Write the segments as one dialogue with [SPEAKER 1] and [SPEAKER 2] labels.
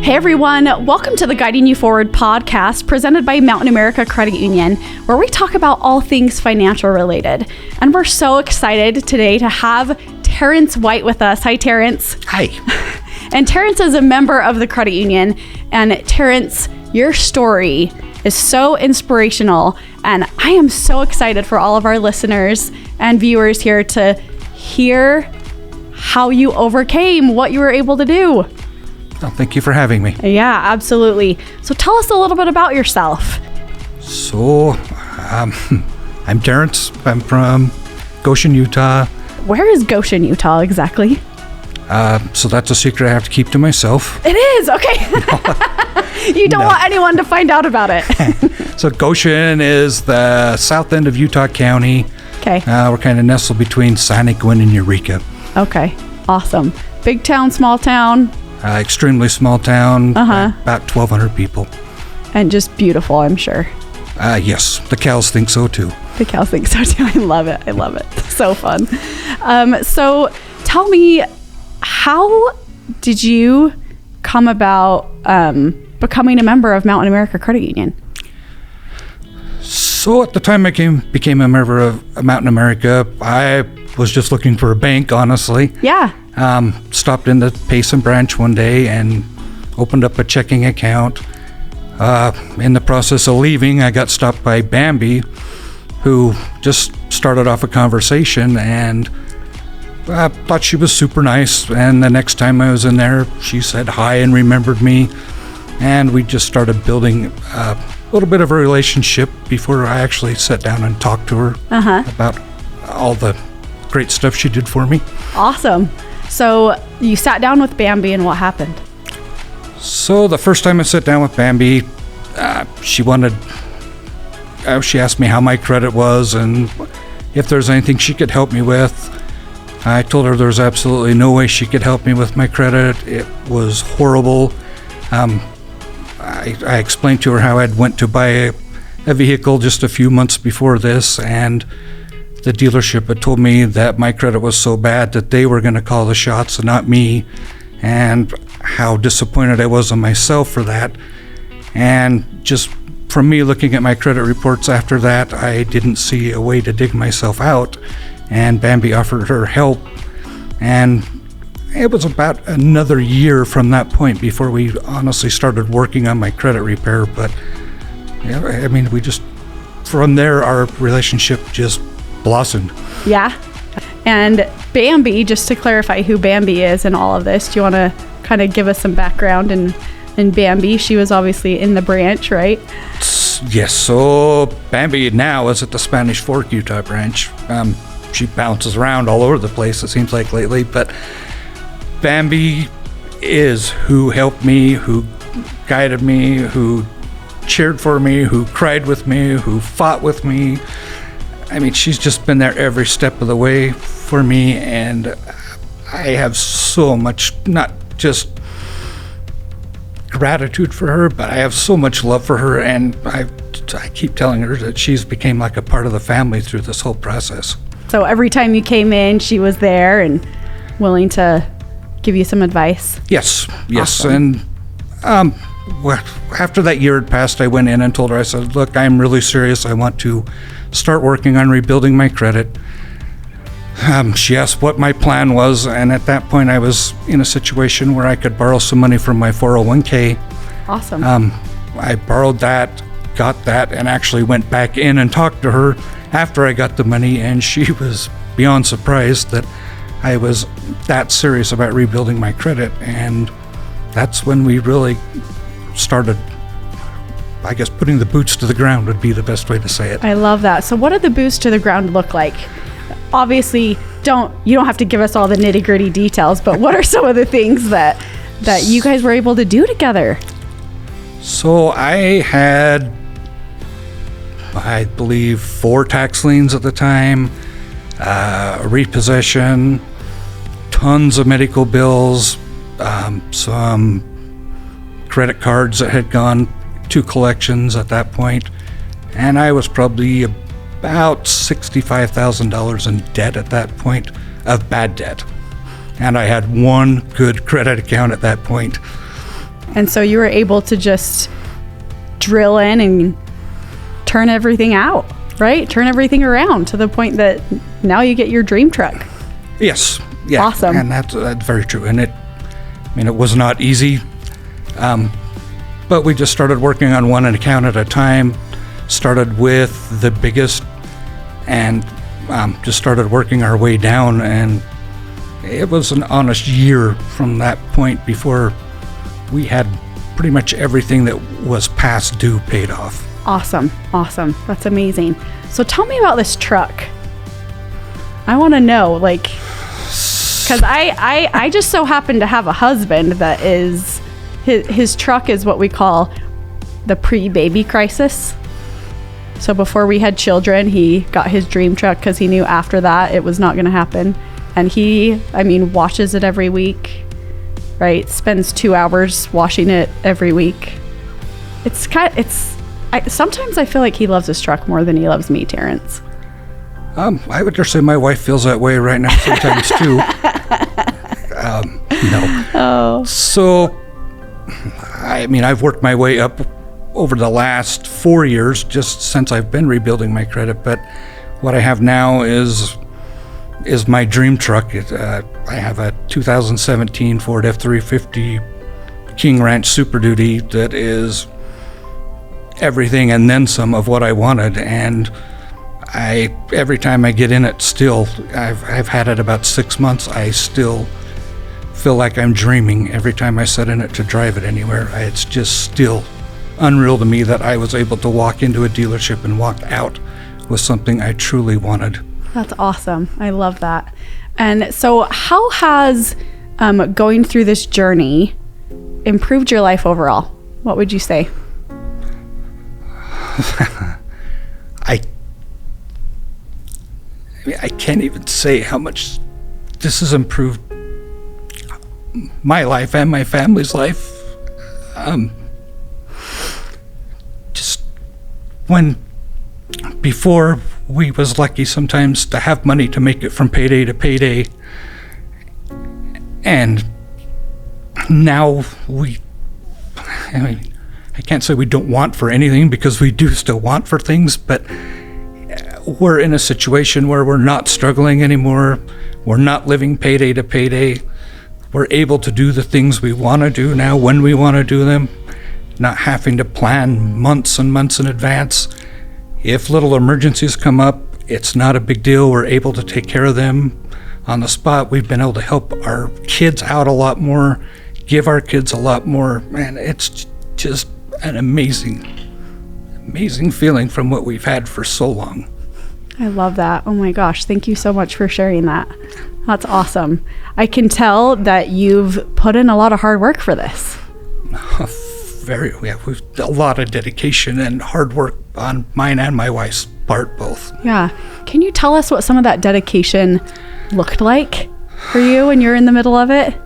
[SPEAKER 1] Hey everyone, welcome to the Guiding You Forward podcast presented by Mountain America Credit Union, where we talk about all things financial related. And we're so excited today to have Terence White with us. Hi, Terence.
[SPEAKER 2] Hi.
[SPEAKER 1] And Terence is a member of the credit union. And Terence, your story is so inspirational. And I am so excited for all of our listeners and viewers here to hear how you overcame what you were able to do.
[SPEAKER 2] Well, thank you for having me.
[SPEAKER 1] Yeah, absolutely. So tell us a little bit about yourself.
[SPEAKER 2] So, I'm Terence. I'm from Goshen, Utah.
[SPEAKER 1] Where is Goshen, Utah exactly?
[SPEAKER 2] So that's a secret I have to keep to myself.
[SPEAKER 1] It is? Okay. You don't want anyone to find out about it.
[SPEAKER 2] So Goshen is the south end of Utah County.
[SPEAKER 1] Okay.
[SPEAKER 2] We're kind of nestled between Santaquin and Eureka.
[SPEAKER 1] Okay. Awesome. Big town, small town?
[SPEAKER 2] Extremely small town, about 1,200 people.
[SPEAKER 1] And just beautiful, I'm sure.
[SPEAKER 2] Yes, the cows think so too.
[SPEAKER 1] The cows think so too. I love it. I love it. So fun. So tell me, how did you come about becoming a member of Mountain America Credit Union?
[SPEAKER 2] So at the time I became a member of Mountain America, I was just looking for a bank, honestly.
[SPEAKER 1] Yeah.
[SPEAKER 2] Stopped in the Payson branch one day and opened up a checking account. In the process of leaving, I got stopped by Bambi, who just started off a conversation, and I thought she was super nice. And the next time I was in there, she said hi and remembered me. And we just started building a little bit of a relationship before I actually sat down and talked to her about all the great stuff she did for me.
[SPEAKER 1] Awesome. So you sat down with Bambi, and what happened?
[SPEAKER 2] So the first time I sat down with Bambi, she asked me how my credit was and if there's anything she could help me with. I told her there was absolutely no way she could help me with my credit. It was horrible. I explained to her how I'd went to buy a vehicle just a few months before this, and the dealership had told me that my credit was so bad that they were going to call the shots and not me, and how disappointed I was in myself for that. And just from me looking at my credit reports after that, I didn't see a way to dig myself out, and Bambi offered her help. And it was about another year from that point before we honestly started working on my credit repair. But yeah, I mean, from there, our relationship just blossomed.
[SPEAKER 1] Yeah. And Bambi, just to clarify who Bambi is in all of this, do you want to kind of give us some background in Bambi? She was obviously in the branch, right?
[SPEAKER 2] Yes. So Bambi now is at the Spanish Fork, Utah branch. She bounces around all over the place, it seems like lately, but Bambi is who helped me, who guided me, who cheered for me, who cried with me, who fought with me. I mean, she's just been there every step of the way for me, and I have so much, not just gratitude for her, but I have so much love for her, and I keep telling her that she's became like a part of the family through this whole process.
[SPEAKER 1] So every time you came in, she was there and willing to give you some advice?
[SPEAKER 2] Yes.
[SPEAKER 1] Awesome.
[SPEAKER 2] And after that year had passed, I went in and told her, I said, look, I'm really serious. I want to start working on rebuilding my credit. She asked what my plan was, and at that point I was in a situation where I could borrow some money from my 401k.
[SPEAKER 1] Awesome.
[SPEAKER 2] I borrowed that, got that, and actually went back in and talked to her after I got the money, and she was beyond surprised that I was that serious about rebuilding my credit. And that's when we really started, I guess, putting the boots to the ground would be the best way to say it.
[SPEAKER 1] I love that. So what did the boots to the ground look like? Obviously, you don't have to give us all the nitty-gritty details, but what are some of the things that you guys were able to do together?
[SPEAKER 2] So I had, I believe, 4 tax liens at the time, repossession, tons of medical bills, some credit cards that had gone to collections at that point, and I was probably about $65,000 in debt at that point, of bad debt. And I had one good credit account at that point.
[SPEAKER 1] And so you were able to just drill in and turn everything out, right? Turn everything around to the point that now you get your dream truck.
[SPEAKER 2] Yes. Yeah.
[SPEAKER 1] Awesome.
[SPEAKER 2] And that's very true. And it was not easy. But we just started working on one account at a time, started with the biggest, and just started working our way down. And it was an honest year from that point before we had pretty much everything that was past due paid off.
[SPEAKER 1] Awesome. That's amazing. So tell me about this truck. I want to know, like, because I just so happen to have a husband that is, his truck is what we call the pre-baby crisis. So before we had children, he got his dream truck because he knew after that it was not going to happen. And he, washes it every week, right? Spends 2 hours washing it every week. Sometimes I feel like he loves his truck more than he loves me, Terence.
[SPEAKER 2] I would just say my wife feels that way right now sometimes too. No.
[SPEAKER 1] Oh.
[SPEAKER 2] So, I've worked my way up over the last 4 years just since I've been rebuilding my credit, but what I have now is my dream truck. I have a 2017 Ford F-350 King Ranch Super Duty that is everything and then some of what I wanted, and every time I get in it, still, I've had it about 6 months, I still feel like I'm dreaming every time I sit in it to drive it anywhere. It's just still unreal to me that I was able to walk into a dealership and walk out with something I truly wanted.
[SPEAKER 1] That's awesome. I love that. And so how has going through this journey improved your life overall? What would you say?
[SPEAKER 2] I can't even say how much this has improved my life and my family's life. Just when before we was lucky sometimes to have money to make it from payday to payday, and now I can't say we don't want for anything because we do still want for things, but we're in a situation where we're not struggling anymore. We're not living payday to payday. We're able to do the things we want to do now when we want to do them, not having to plan months and months in advance. If little emergencies come up, it's not a big deal. We're able to take care of them on the spot. We've been able to help our kids out a lot more, give our kids a lot more, and it's just an amazing feeling from what we've had for so long.
[SPEAKER 1] I love that. Oh my gosh. Thank you so much for sharing that. That's awesome. I can tell that you've put in a lot of hard work for this.
[SPEAKER 2] We've a lot of dedication and hard work on mine and my wife's part, both.
[SPEAKER 1] Yeah. Can you tell us what some of that dedication looked like for you when you're in the middle of it?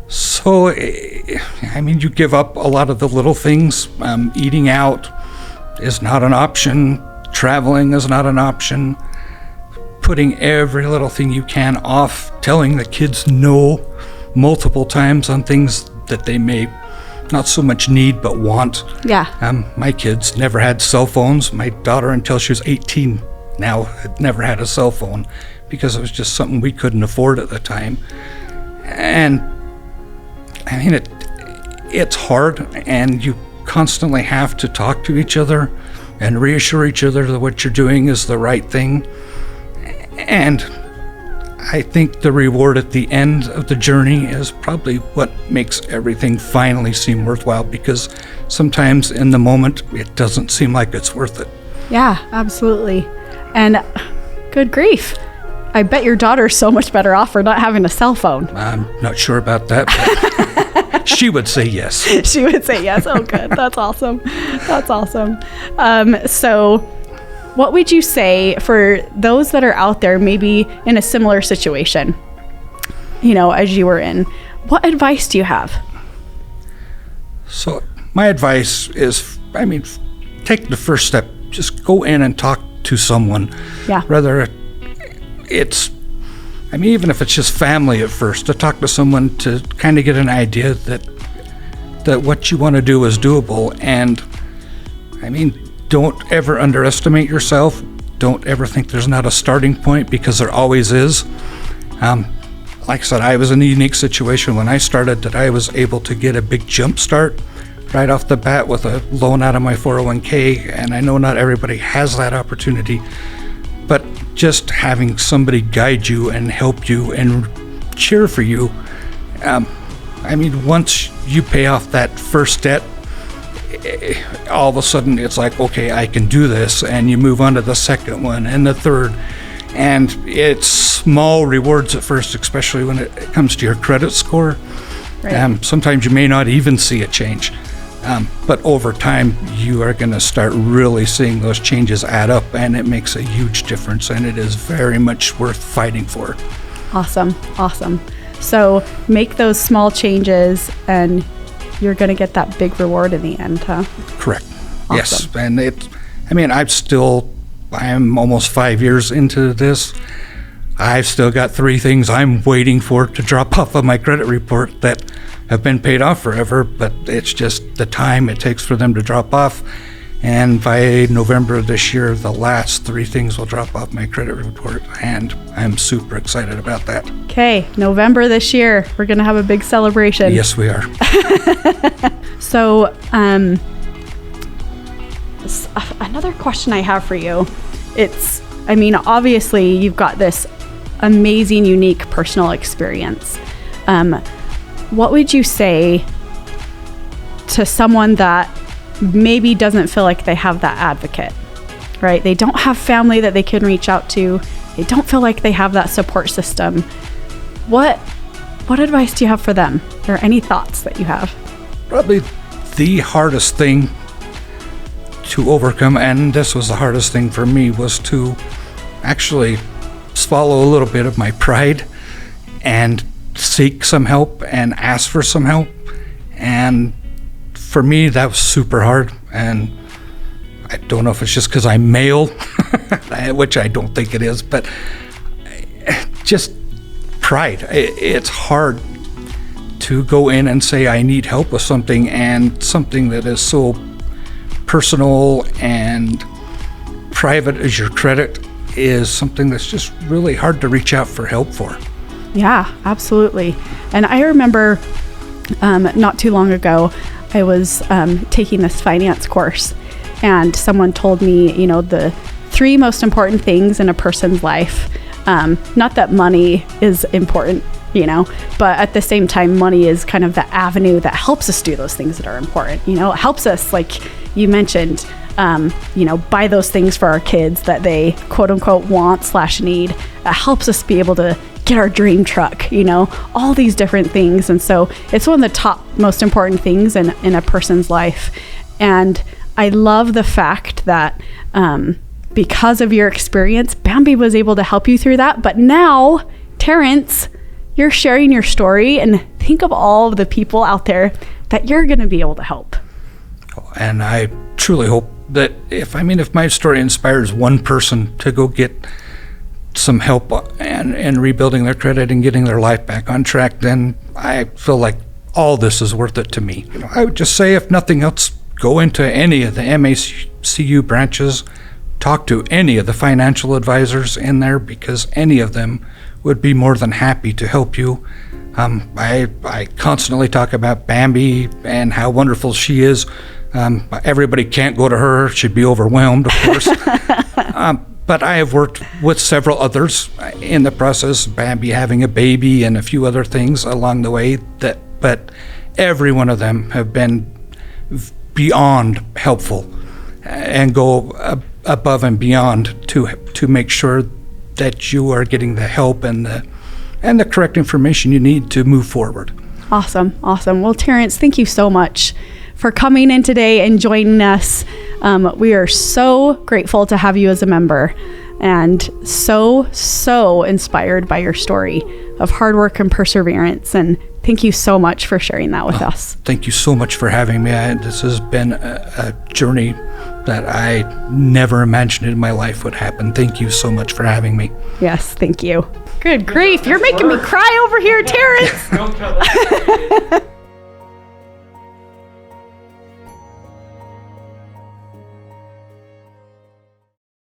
[SPEAKER 2] So, you give up a lot of the little things. Eating out is not an option. Traveling is not an option. Putting every little thing you can off, telling the kids no multiple times on things that they may not so much need but want.
[SPEAKER 1] Yeah.
[SPEAKER 2] My kids never had cell phones. My daughter, until she was 18 now, had never had a cell phone because it was just something we couldn't afford at the time. And it's hard, and you constantly have to talk to each other and reassure each other that what you're doing is the right thing. And I think the reward at the end of the journey is probably what makes everything finally seem worthwhile, because sometimes in the moment it doesn't seem like it's worth it.
[SPEAKER 1] Yeah, absolutely. And good grief. I bet your daughter's so much better off for not having a cell phone.
[SPEAKER 2] I'm not sure about that, but she would say yes.
[SPEAKER 1] She would say yes. Oh, good. That's awesome. That's awesome. So what would you say for those that are out there maybe in a similar situation, as you were in? What advice do you have?
[SPEAKER 2] So my advice is, take the first step. Just go in and talk to someone.
[SPEAKER 1] Yeah.
[SPEAKER 2] Whether it's, even if it's just family at first, to talk to someone to kind of get an idea that that what you want to do is doable. And I mean, don't ever underestimate yourself. Don't ever think there's not a starting point, because there always is. Like I said, I was in a unique situation when I started that I was able to get a big jump start right off the bat with a loan out of my 401k, and I know not everybody has that opportunity, but just having somebody guide you and help you and cheer for you. I mean, once you pay off that first debt, all of a sudden it's like, okay, I can do this, and you move on to the second one and the third, and it's small rewards at first, especially when it comes to your credit score.
[SPEAKER 1] Right.
[SPEAKER 2] Sometimes you may not even see a change, but over time you are going to start really seeing those changes add up, and it makes a huge difference, and it is very much worth fighting for.
[SPEAKER 1] Awesome. So make those small changes and you're going to get that big reward in the end, huh?
[SPEAKER 2] Correct.
[SPEAKER 1] Awesome.
[SPEAKER 2] Yes. And I'm almost 5 years into this. I've still got 3 things I'm waiting for to drop off of my credit report that have been paid off forever, but it's just the time it takes for them to drop off. And by November of this year, the last 3 things will drop off my credit report, and I'm super excited about that.
[SPEAKER 1] Okay, November this year, we're going to have a big celebration.
[SPEAKER 2] Yes, we are.
[SPEAKER 1] So, another question I have for you, obviously you've got this amazing, unique personal experience. What would you say to someone that maybe doesn't feel like they have that advocate, right? They don't have family that they can reach out to. They don't feel like they have that support system. What advice do you have for them, or any thoughts that you have?
[SPEAKER 2] Probably the hardest thing to overcome, and this was the hardest thing for me, was to actually swallow a little bit of my pride and seek some help and ask for some help. And for me, that was super hard, and I don't know if it's just because I'm male, which I don't think it is, but just pride. It's hard to go in and say I need help with something, and something that is so personal and private as your credit is something that's just really hard to reach out for help for.
[SPEAKER 1] Yeah, absolutely. And I remember not too long ago, I was taking this finance course, and someone told me, the 3 most important things in a person's life. Not that money is important, but at the same time, money is kind of the avenue that helps us do those things that are important. It helps us, like you mentioned, buy those things for our kids that they quote unquote want/need. It helps us be able to get our dream truck, all these different things. And so it's one of the top most important things in a person's life. And I love the fact that because of your experience, Bambi was able to help you through that. But now, Terence, you're sharing your story, and think of all of the people out there that you're going to be able to help.
[SPEAKER 2] And I truly hope that if my story inspires one person to go get some help and rebuilding their credit and getting their life back on track, then I feel like all this is worth it to me. I would just say, if nothing else, go into any of the MACU branches, talk to any of the financial advisors in there, because any of them would be more than happy to help you. I constantly talk about Bambi and how wonderful she is. Everybody can't go to her. She'd be overwhelmed, of course. But I have worked with several others in the process, Bambi having a baby and a few other things along the way, but every one of them have been beyond helpful and go above and beyond to make sure that you are getting the help and the correct information you need to move forward. Awesome.
[SPEAKER 1] Well, Terence, thank you so much for coming in today and joining us. We are so grateful to have you as a member, and so inspired by your story of hard work and perseverance. And thank you so much for sharing that with us.
[SPEAKER 2] Thank you so much for having me. This has been a journey that I never imagined in my life would happen. Thank you so much for having me.
[SPEAKER 1] Yes, thank you. Good grief, you're making me cry over here, Terence.